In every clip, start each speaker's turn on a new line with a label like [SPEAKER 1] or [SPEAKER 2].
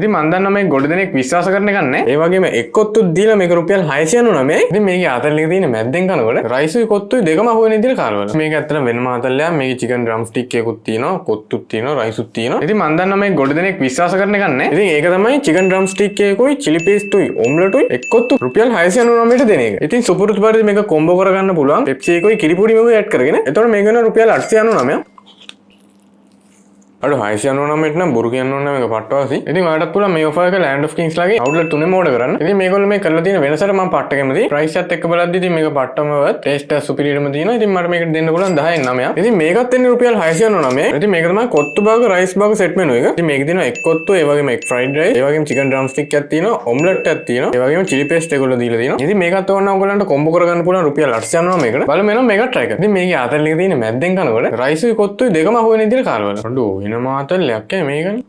[SPEAKER 1] ඉතින් මම දන්නවා මේ ගොඩ දෙනෙක් විශ්වාස කරන එක නැහැ. ඒ වගේම එක්කොත්තුත් දීලා මේක රුපියල් 699. ඉතින් මේකේ ආතල් එක තියෙන මැද්දෙන් කනකොට රයිසුයි කොත්තුයි දෙකම අහුවෙන විදිහට කාලවල. මේක ඇත්තට වෙනම ආතල්ලයක්. මේකේ චිකන් ඩ්‍රම් ස්ටික් එකකුත් තියෙනවා, කොත්තුත් තියෙනවා, රයිසුත් තියෙනවා. ඉතින් මම දන්නවා මේ ගොඩ දෙනෙක් විශ්වාස කරන එක නැහැ. ඉතින් ඒක තමයි චිකන් ඩ්‍රම් ස්ටික් එකකුයි, චිලි පේස්ටුයි, ඔම්ලටුයි එක්කොත්තු රුපියල් 699ට දෙන එක. ඉතින් සුපුරුදු පරිදි මේක කොම්බෝ කරගන්න පුළුවන්. පෙප්සි එකකුයි කිරිපොඩි මේකයි ඇඩ් කරගෙන. එතකොට මේක වෙන රුපියල් 899. අඩු 699ට නම් බොරු කියන්න ඕනේ මේක පට්ටවාසි. ඉතින් ඔයාලටත් පුළුවන් මේ ඔෆර් එක Land of Kings ලාගේ outlet තුනෙම ඕඩර් කරන්න. ඉතින් මේගොල්ලෝ මේ කරලා තියෙන වෙනසට මම පට්ට කැමතියි. price එකත් එක්ක බලද්දි ඉතින් මේක පට්ටම වත් taste එක superiorම තියෙනවා. ඉතින් මට මේකට දෙන්න පුළුවන් 10න් 9ක්. ඉතින් මේකත් එන්නේ රුපියල් 699. ඉතින් මේක තමයි kottu burger rice burger set menu එක. ඉතින් මේකේ තියෙනවා එක් කොත්තු, ඒ වගේම එක් fried rice, ඒ වගේම chicken drum stick එකක් තියෙනවා, omelette එකක් තියෙනවා, ඒ වගේම chili paste ඒගොල්ලෝ දීලා තියෙනවා. ඉතින් මේකත් ඕන නම් ඔයගොල්ලන්ට කොම්බෝ කරගන්න පුළුවන් රුපියල් 899 මේකට. බලමු එනවා මේක try කරන්න. ඉතින් මේකේ ආතල් එකේ තියෙන මැද්දෙන් කනකොට riceුයි කොත්තුයි දෙකම අහුවෙන විදිහට කාලවල. අඩෝ වෙනම ආතල්යක් මේකනේ.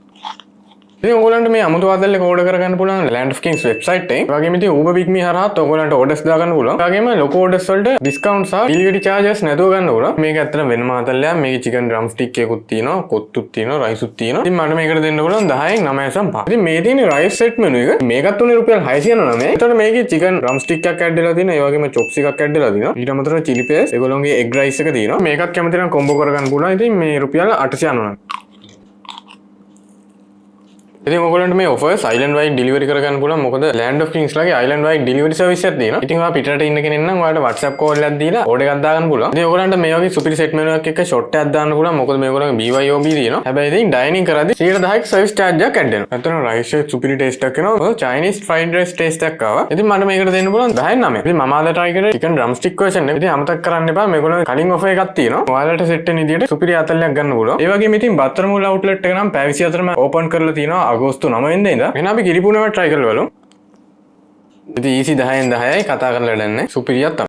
[SPEAKER 1] ඉතින් ඔයගොල්ලන්ට මේ අමුතු ආතල් එක ඕඩර් කරගන්න පුළුවන් Land of Kings website එකේ. ඒ වගේම ඉතින් Uber Big Me හරහාත් ඔයගොල්ලන්ට orders දාගන්න පුළුවන්. ඒ වගේම ලොකු orders වලට discount සහ delivery charges නැතුව ගන්න පුළුවන්. මේක ඇත්තට වෙනම ආතල්යක්. මේකේ chicken drum stick එකකුත් තියෙනවා, කොත්තුත් තියෙනවා, riceුත් තියෙනවා. ඉතින් මට මේකට දෙන්න පුළුවන් 10න් 9.5. ඉතින් මේ තියෙන rice set menu එක මේකත් උනේ රුපියල් 699. ඒතකොට මේකේ chicken drum stick එකක් add වෙලා තියෙනවා. ඒ වගේම chops එකක් add වෙලා තියෙනවා. ඊට අමතරව chili paste, ඒගොල්ලෝගේ egg rice එක තියෙනවා. මේකත් කැමති නම් combo කරගන්න පුළුවන්. ඉතින් මේ රුපියල් 899. ඉතින් ඔයගොල්ලන්ට මේ offers island wide delivery කරගන්න පුළුවන්. මොකද Land of Kings ලාගේ island wide delivery service එකක් තියෙනවා. ඉතින් ඔයා පිටරට ඉන්න කෙනෙක් නම් ඔයාලට WhatsApp call එකක් දීලා order එකක් දාගන්න පුළුවන්. ඉතින් ඔයගොල්ලන්ට මේ වගේ superior set menu එකක් එක්ක shot එකක් දාන්න පුළුවන්. මොකද මේගොල්ලන්ගේ BYOB තියෙනවා. හැබැයි ඉතින් dining කරද්දී 110ක service charge එකක් add වෙනවා. අතන rice එක superior taste එකක් එනවා. Chinese fried rice taste එකක් ආවා. ඉතින් මට මේකට දෙන්න පුළුවන් 10න් 9. ඉතින් මම අද try කරේ chicken drumstick version එක. ඉතින් අමතක කරන්න එපා. මේගොල්ලන්ගේ කලින් offer එකක් තියෙනවා. ඔයාලට set වෙන විදිහට superior ආතල්යක් ගන්න පුළුවන්. ඒ වගේම ඉතින් බත්තරමුල්ල outlet එක නම් පැය 24ම open කරලා තියෙනවා අගෝස්තු 9 වෙනිදා. එහෙනම් අපි කිරිපුණේම try කරලා බලමු. ඉතින් easy 10න් 10යි කතා කරලා වැඩක් නැහැ. සුපිරියක් තමයි.